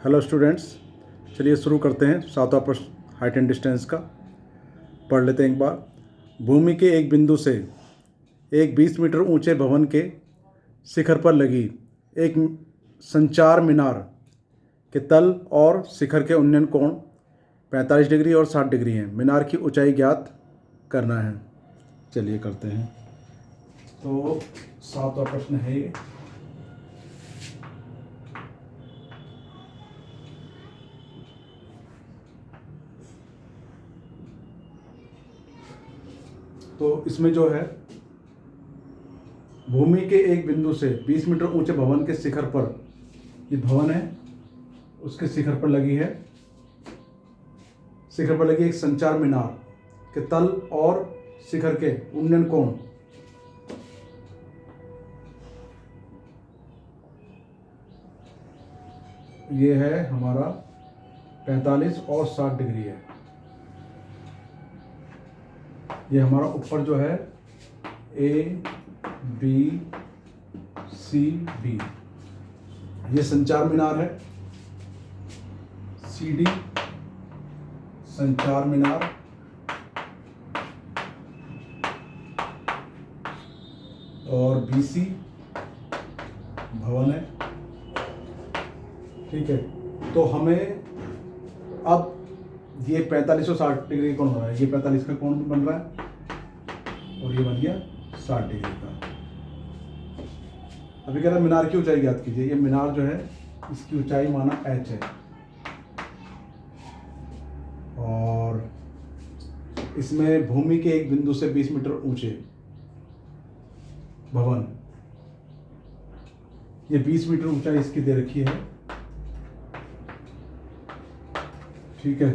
Hello students, चलिए शुरू करते हैं। सातवां प्रश्न हाइट एंड डिस्टेंस का पढ़ लेते हैं एक बार। भूमि के एक बिंदु से एक 20 मीटर ऊंचे भवन के शिखर पर लगी एक संचार मीनार के तल और शिखर के उन्नयन कोण 45 डिग्री और 60 डिग्री हैं। मीनार की ऊंचाई ज्ञात करना है। चलिए करते हैं। तो सातवां प्रश्न है ये। तो इसमें जो है, भूमि के एक बिंदु से 20 मीटर ऊंचे भवन के शिखर पर, ये भवन है, उसके शिखर पर लगी एक संचार मीनार के तल और शिखर के उन्नयन कोण ये है हमारा 45 और 60 डिग्री है। ये हमारा ऊपर जो है ABCD, ये संचार मीनार है। CD संचार मीनार और BC भवन है। ठीक है, तो हमें अब ये 45 और 60 डिग्री कोण हो रहा है। ये 45 का कोण बन रहा है और ये बन गया 60 डिग्री का। अभी कह रहा है मीनार की ऊंचाई ज्ञात कीजिए। ये मीनार जो है, इसकी ऊंचाई माना h है और इसमें भूमि के एक बिंदु से 20 मीटर ऊंचे भवन, ये 20 मीटर ऊंचाई इसकी दे रखी है। ठीक है,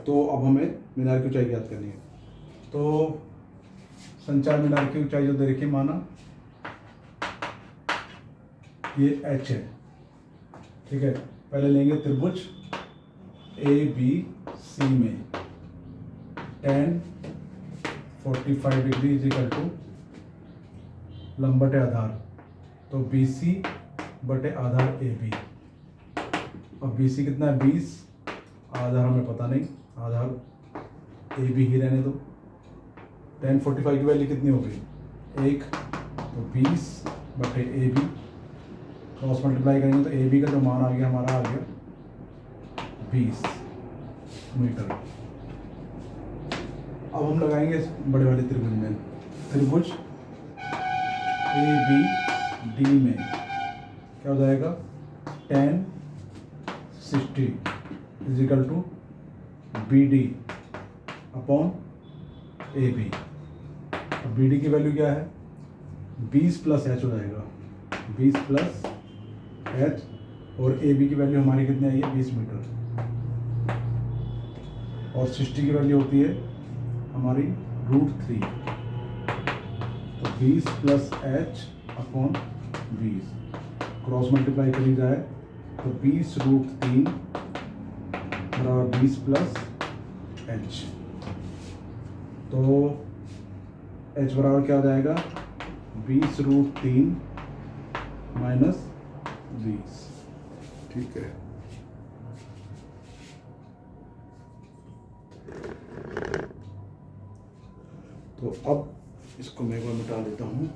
तो अब हमें मीनार की ऊंचाई ज्ञात करनी है। तो संचार मीनार की ऊंचाई जो दे रखी है, माना ये h है। ठीक है, पहले लेंगे त्रिभुज ABC में tan 45 degree is equal to लंब बटे आधार, तो BC बटे आधार AB। अब BC कितना है 20, आधार हमें पता नहीं, आधार AB ही रहने दो। tan 45 की वैल्यू कितनी हो गई 1, तो 20 बटे AB, क्रॉस मल्टीप्लाई करेंगे तो AB का जो मान आ गया हमारा, आ गया 20 मीटर। अब हम लगाएंगे बड़े वाले त्रिभुज में, त्रिभुज ABD में क्या हो जाएगा, tan 60 is equal to BD upon AB। अब BD की वैल्यू क्या है 20 प्लस h हो जाएगा, 20 प्लस h, और AB की वैल्यू हमारी कितनी आई है 20 मीटर, और 60 की वैल्यू होती है हमारी √3, तो 20 plus h upon 20, cross multiply करी जाए तो 20√3 बराबर 20 प्लस h, तो h बराबर क्या हो जाएगा 20√3 माइनस 20। ठीक है, तो अब इसको मैं एक बार मिटा देता हूँ।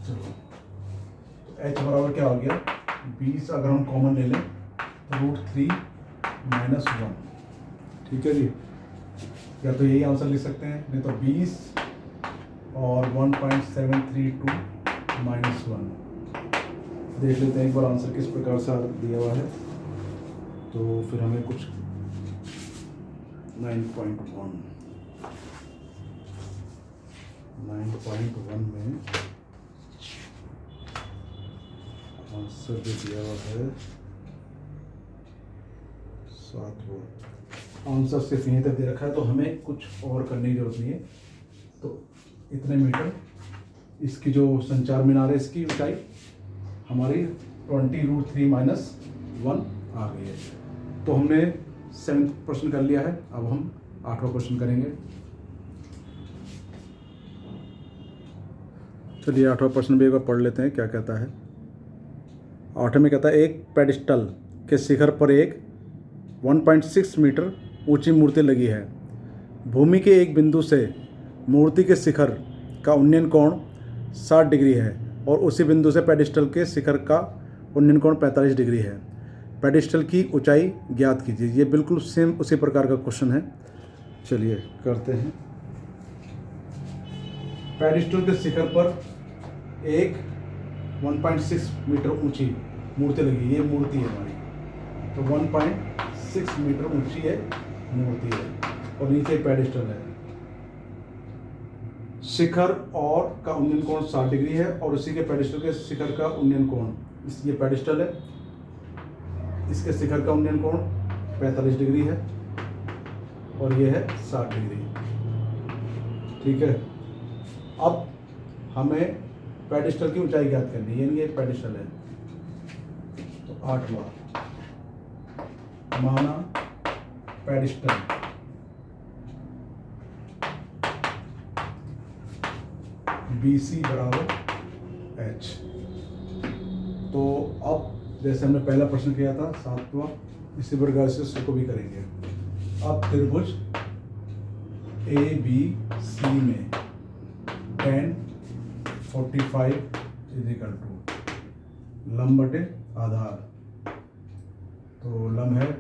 चलो, तो h बराबर क्या हो गया 20, अगर हम कॉमन ले लें तो √3 माइनस 1। ठीक है जी, या तो यही आंसर लिख सकते हैं, नहीं तो 20 और 1.732 माइनस 1। देख लेते हैं एक बार आंसर किस प्रकार से दिया हुआ है। तो फिर हमें कुछ 9.1 में आंसर जो दिया हुआ है 7 वो आंसर सिर्फ यहीं तक दे रखा है, तो हमें कुछ और करने की जरूरत नहीं है। तो इतने मीटर इसकी जो संचार मीनार है, इसकी ऊंचाई हमारी 20√3 माइनस 1 आ गई है। तो हमने 7th क्वेश्चन कर लिया है। अब हम 8वां क्वेश्चन करेंगे। चलिए 8वां प्रश्न भी एक बार पढ़ लेते हैं क्या कहता है। 8वें में कहता है एक पेडिस्टल के शिखर पर एक 1.6 मीटर ऊंची मूर्ति लगी है। भूमि के एक बिंदु से मूर्ति के शिखर का उन्नयन कोण 60 डिग्री है और उसी बिंदु से पेडिस्टल के शिखर का उन्नयन कोण 45 डिग्री है। पेडिस्टल की ऊंचाई ज्ञात कीजिए। ये बिल्कुल सेम उसी प्रकार का क्वेश्चन है। चलिए करते हैं। पेडिस्टल के शिखर पर एक 1.6 मीटर ऊंची मूर्ति लगी। ये मूर्ति है हमारी, तो 1.6 मीटर ऊंची है मूर्ति है और नीचे पेडिस्टल है। शिखर और का उन्नयन कोण 60 डिग्री है और उसी के पेडिस्टल के शिखर का उन्नयन कोण, ये पेडिस्टल है, इसके शिखर का उन्नयन कोण 45 डिग्री है और ये है 60 डिग्री। ठीक है, अब हमें पेडिस्टल की ऊंचाई ज्ञात करनी है, यानी ये पेडिस्टल है। तो 8वां माना पेडिस्टल BC बराबर H। तो अब जैसे हमने पहला प्रश्न किया था 7वां, इसी प्रकार से इसको भी करेंगे। अब त्रिभुज ABC में tan 45 = लंब बटे आधार, तो लंब है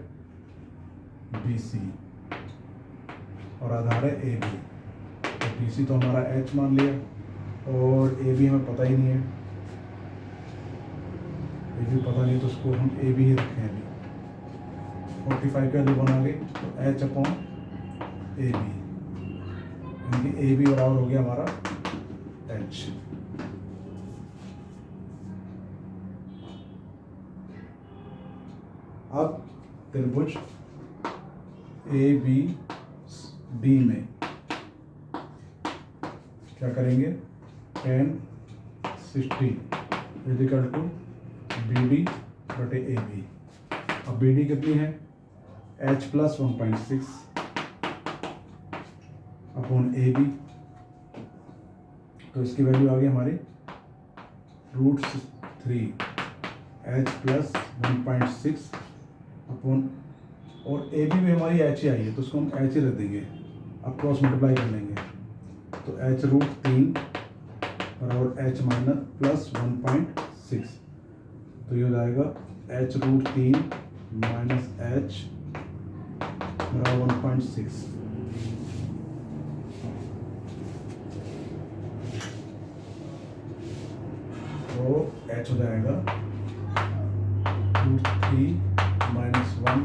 BC और आधार है AB। तो BC तो हमारा H मान लिया और AB हमें पता ही नहीं है, AB पता नहीं, तो उसको हम AB ही रखें। अभी 45 का वैल्यू बना गई तो H/AB, यानी कि AB बराबर हो गया हमारा H। अब त्रिभुज ABD में क्या करेंगे, tan 60 = BD बटे AB। अब BD कितनी है, H + 1.6 अपॉन AB, तो इसकी वैल्यू आ गई हमारी √3 H + 1.6 अपॉन, और AB में हमारी H ही आई है तो उसको हम H ही रख देंगे। अब क्रॉस मल्टीप्लाई कर लेंगे तो H√3 बराबर H - + 1.6, तो ये हो जाएगा H√3 - H बराबर 1.6। तो H हो जाएगा √3 - 1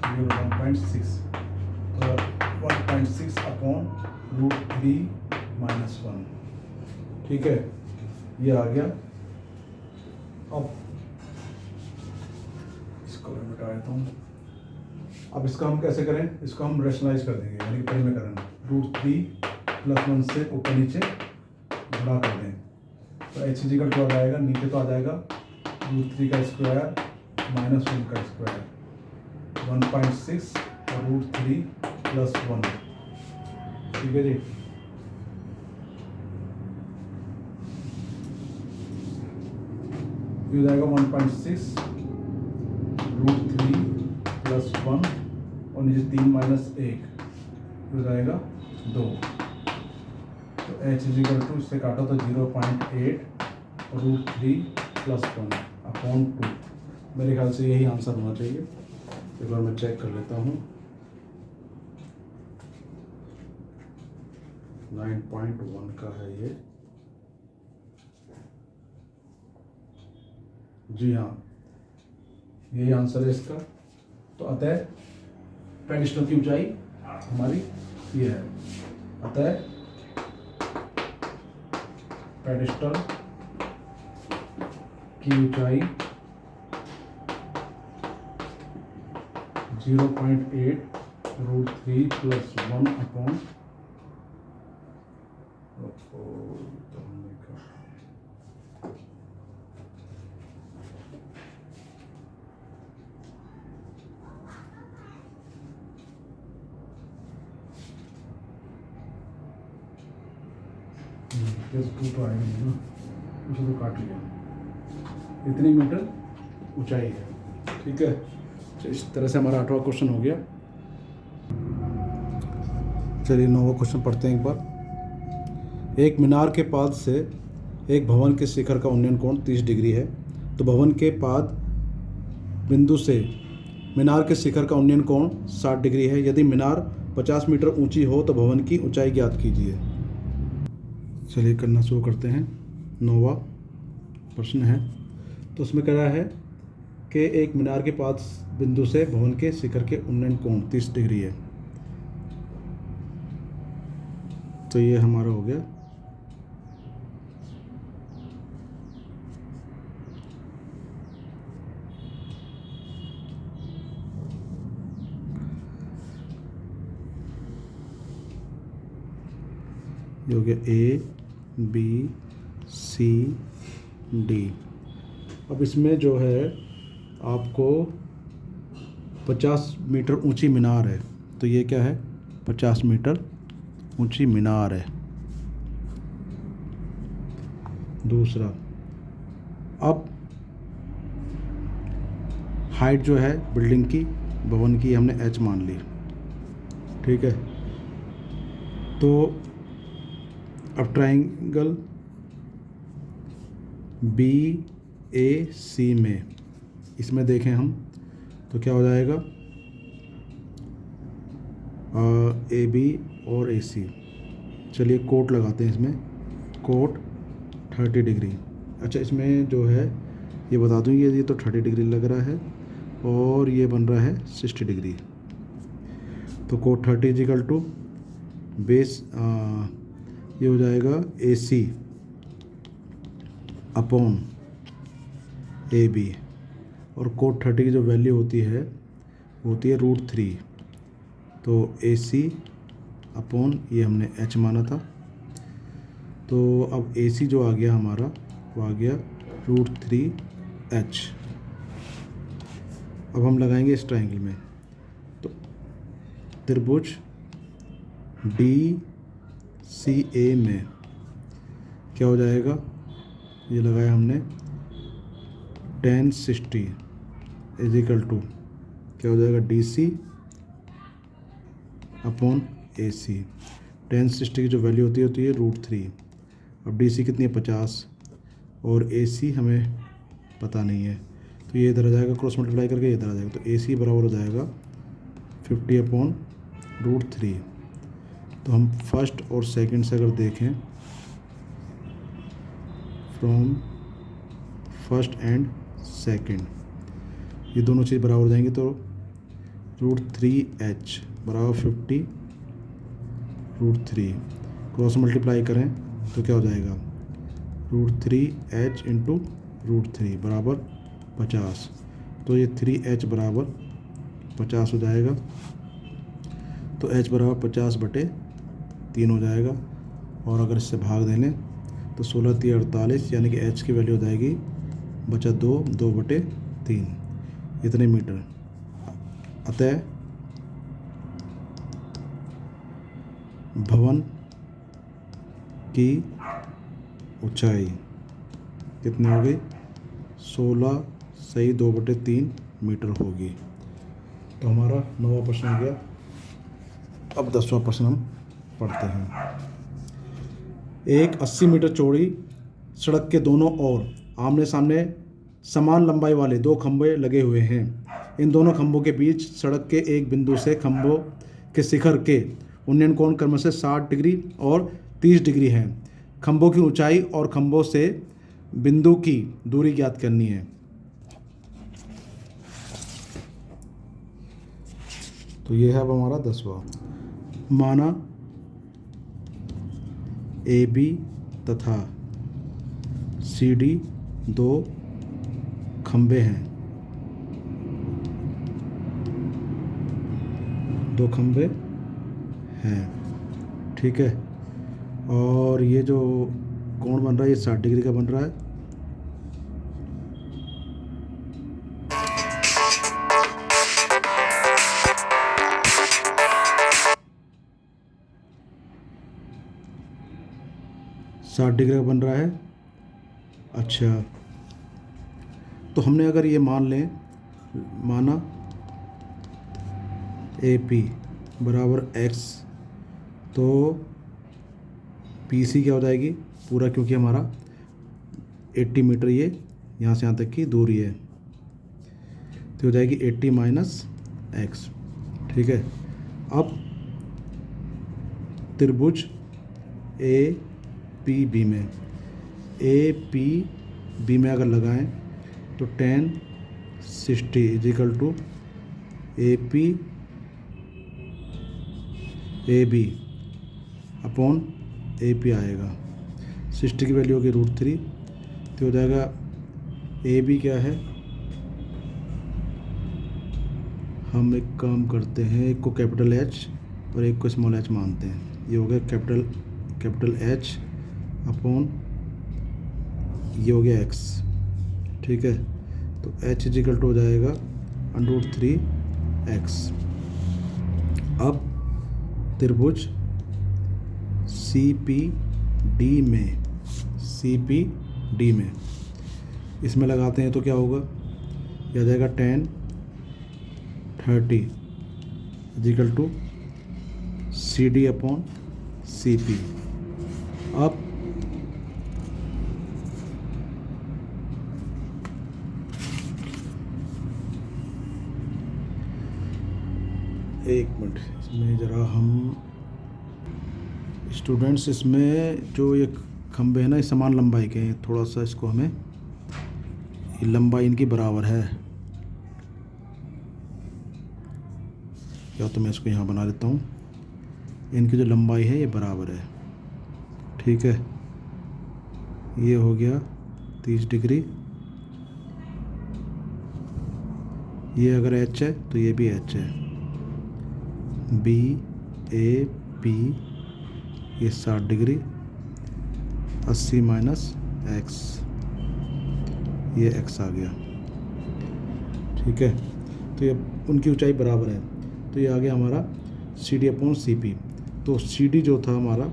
= 1.6, तो 1.6 अपॉन √3 - 1। ठीक है, ये आ गया। अब इसको मैं मिटा देता हूँ। अब इसका हम कैसे करें, इसको हम रेशनलाइज कर देंगे, यानी कि पहले करें √3 + 1 से ऊपर नीचे गुणा कर दें, तो H = आ जाएगा, नीचे तो आ जाएगा √3 का स्क्वायर - 1 का स्क्वायर, 1.6 और √3 + 1। ठीक है जी, ये हो जाएगा 1.6 √3 + 1 और नीचे 3 - 1 हो जाएगा 2। तो H = इससे काटो तो 0.8 और √3 + 1 अपॉन 2। मेरे ख्याल से यही आंसर होना चाहिए। एक बार मैं चेक कर लेता हूँ। 9.1 का है ये। जी हाँ, यही आंसर है इसका। तो अतः पेडिस्टल की ऊंचाई हमारी ये है। अतः पेडिस्टल की ऊंचाई 0.8 √3 + 1 अपॉन ये टू तो आएगा नहीं ना, उसे तो काट लिया। इतनी मीटर ऊंचाई है, ठीक है। तो इस तरह से हमारा 8वां क्वेश्चन हो गया। चलिए 9वां क्वेश्चन पढ़ते हैं एक बार। एक मीनार के पाद से एक भवन के शिखर का उन्नयन कोण 30 डिग्री है, तो भवन के पाद बिंदु से मीनार के शिखर का उन्नयन कोण 60 डिग्री है। यदि मीनार 50 मीटर ऊंची हो तो भवन की ऊंचाई ज्ञात कीजिए। चलिए करना शुरू करते हैं। 9वां प्रश्न है, तो उसमें कह रहा है कि एक मीनार के पाद बिंदु से भवन के शिखर के उन्नयन कोण 30 डिग्री है। तो ये हमारा हो गया। ये हो गया A B C D। अब इसमें जो है आपको 50 मीटर ऊंची मीनार है, तो ये क्या है, 50 मीटर ऊंची मीनार है। दूसरा, अब हाइट जो है बिल्डिंग की, भवन की हमने h मान ली, ठीक है। तो अब ट्राइंगल BAC में इसमें देखें हम तो क्या हो जाएगा, AB और AC। चलिए कोट लगाते हैं इसमें, कोट 30 डिग्री। अच्छा, इसमें जो है ये बता दूँ, ये तो 30 डिग्री लग रहा है और ये बन रहा है 60 डिग्री। तो कोट 30 इजिकल टू बेस ये हो जाएगा AC अपॉन AB, और कोट 30 की जो वैल्यू होती है वो होती है √3। तो AC अपॉन ये हमने h माना था, तो अब AC जो आ गया हमारा वो आ गया √3h। अब हम लगाएंगे इस ट्राइंगल में, तो त्रिभुज DCA में क्या हो जाएगा, ये लगाया हमने tan 60 इजिकल टू क्या हो जाएगा DC अपॉन AC। tan 60 की जो वैल्यू होती है √3। अब DC कितनी है 50 और AC हमें पता नहीं है, तो ये इधर आ जाएगा, क्रॉस मल्टीप्लाई करके इधर आ जाएगा। तो AC बराबर हो जाएगा 50 अपॉन √3। तो हम फर्स्ट और सेकंड से अगर देखें, फ्रॉम फर्स्ट एंड सेकंड, ये दोनों चीज़ बराबर हो जाएंगी, तो √3h बराबर 50 √3। क्रॉस मल्टीप्लाई करें तो क्या हो जाएगा, √3h इंटू √3 बराबर 50। तो ये 3h बराबर 50 हो जाएगा। तो h बराबर 50/3 हो जाएगा, और अगर इससे भाग दें लें तो 16×3 = 48, यानी कि h की वैल्यू हो जाएगी बचा 2/3 इतने मीटर। अतः भवन की ऊंचाई कितनी हो गई, 16 सही 2/3 मीटर होगी। तो हमारा 9वां प्रश्न हो गया। अब 10वां प्रश्न हम पढ़ते हैं। एक 80 मीटर चौड़ी सड़क के दोनों ओर आमने सामने समान लंबाई वाले 2 खंभे लगे हुए हैं। इन दोनों खंभों के बीच सड़क के एक बिंदु से खंभों के शिखर के उन्नयन कोण क्रमशः 60 डिग्री और 30 डिग्री है। खंभों की ऊंचाई और खंभों से बिंदु की दूरी ज्ञात करनी है। तो ये है अब हमारा 10वां। माना AB तथा CD 2 खंभे हैं, 2 खंभे हैं, ठीक है। और ये जो कोण बन रहा है ये 60 डिग्री का बन रहा है। 60 डिग्री का बन रहा है। अच्छा, तो हमने अगर ये माना ए पी बराबर एक्स, तो पी सी क्या हो जाएगी पूरा, क्योंकि हमारा 80 मीटर ये यहाँ से यहाँ तक की दूरी है, तो हो जाएगी 80 माइनस एक्स। ठीक है, अब त्रिभुज ए पी बी में अगर लगाएं तो tan 60 is equal to A P A B upon A P आएगा। 60 की वैल्यू होगी √3, तो हो जाएगा ए बी क्या है, हम एक काम करते हैं, एक को कैपिटल एच और एक को स्मॉल एच मानते हैं। ये हो गया कैपिटल एच अपॉन ये हो गया एक्स। ठीक है, तो एच इजिकल टू हो जाएगा √3x। अब त्रिभुज सी पी डी में इसमें लगाते हैं तो क्या होगा, यह आ जाएगा tan 30 is equal to C D upon C P. अब एक मिनट, इसमें ज़रा हम स्टूडेंट्स, इसमें जो ये खंभे हैं ना, ये समान लंबाई के हैं, थोड़ा सा इसको हमें, ये लंबाई इनकी बराबर है, या तो मैं इसको यहाँ बना देता हूँ, इनकी जो लंबाई है ये बराबर है। ठीक है, ये हो गया 30 डिग्री, ये अगर एच है तो ये भी एच है, बी ए पी ये 60 डिग्री, 80 माइनस एक्स, ये एक्स आ गया। ठीक है, तो ये उनकी ऊंचाई बराबर है, तो ये आ गया हमारा C D upon C P. तो सी डी जो था हमारा,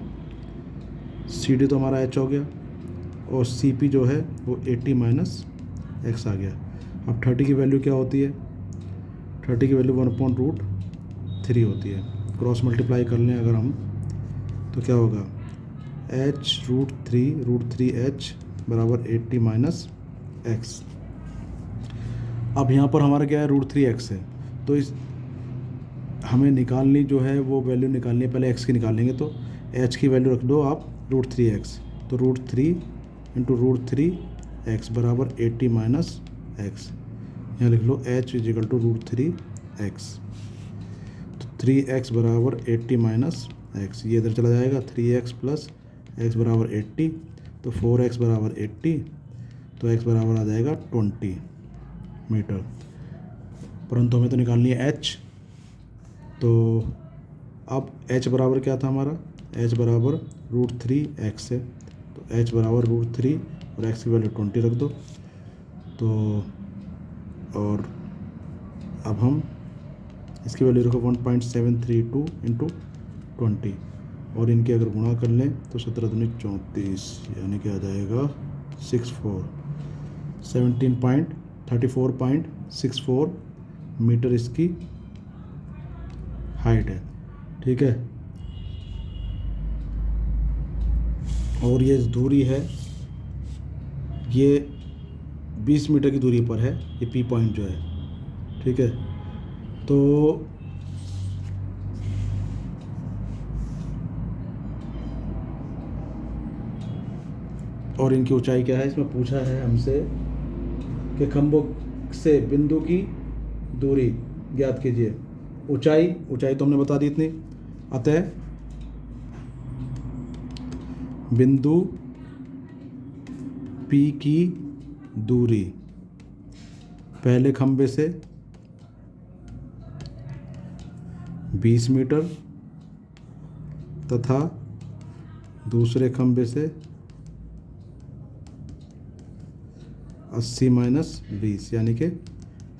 सी डी तो हमारा एच हो गया, और सी पी जो है वो 80 माइनस एक्स आ गया। अब 30 की वैल्यू क्या होती है, 30 की वैल्यू 1/√3 होती है। क्रॉस मल्टीप्लाई कर लें अगर हम, तो क्या होगा, √3 बराबर 80 माइनस एक्स। अब यहाँ पर हमारा क्या है, √3x है, तो इस हमें निकालनी जो है वो वैल्यू निकालनी है, पहले x की निकाल लेंगे, तो h की वैल्यू रख दो आप √3x, तो √3 इंटू √3x बराबर 80 माइनस एक्स। यहाँ लिख लो h is equal to √3x, तो 3x बराबर 80 माइनस एक्स, ये इधर चला जाएगा, 3x प्लस x बराबर 80, तो 4x बराबर 80, तो x बराबर आ जाएगा 20 मीटर। परंतु हमें तो निकालनी है h, तो अब h बराबर क्या था हमारा, h बराबर √3x है, तो h बराबर √3 और x की वैल्यू 20 रख दो। तो और अब हम इसकी वैल्यू रखो 1.732 इंटू 20, और इनके अगर गुणा कर लें तो 17 दूनी 34, यानी कि आ जाएगा 34.64 मीटर इसकी हाइट है। ठीक है, और ये दूरी है, ये 20 मीटर की दूरी पर है, ये पी पॉइंट जो है। ठीक है, तो और इनकी ऊंचाई क्या है, इसमें पूछा है हमसे कि खंभों से बिंदु की दूरी ज्ञात कीजिए। ऊंचाई तो हमने बता दी इतनी, अतः बिंदु P की दूरी पहले खंभे से 20 मीटर तथा दूसरे खंभे से 80 माइनस 20, यानी कि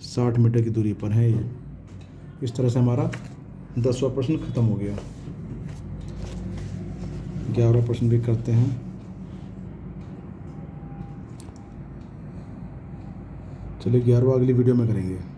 60 मीटर की दूरी पर है ये। इस तरह से हमारा 10वां प्रश्न खत्म हो गया। 11वां प्रश्न भी करते हैं। चलिए 11वां अगली वीडियो में करेंगे।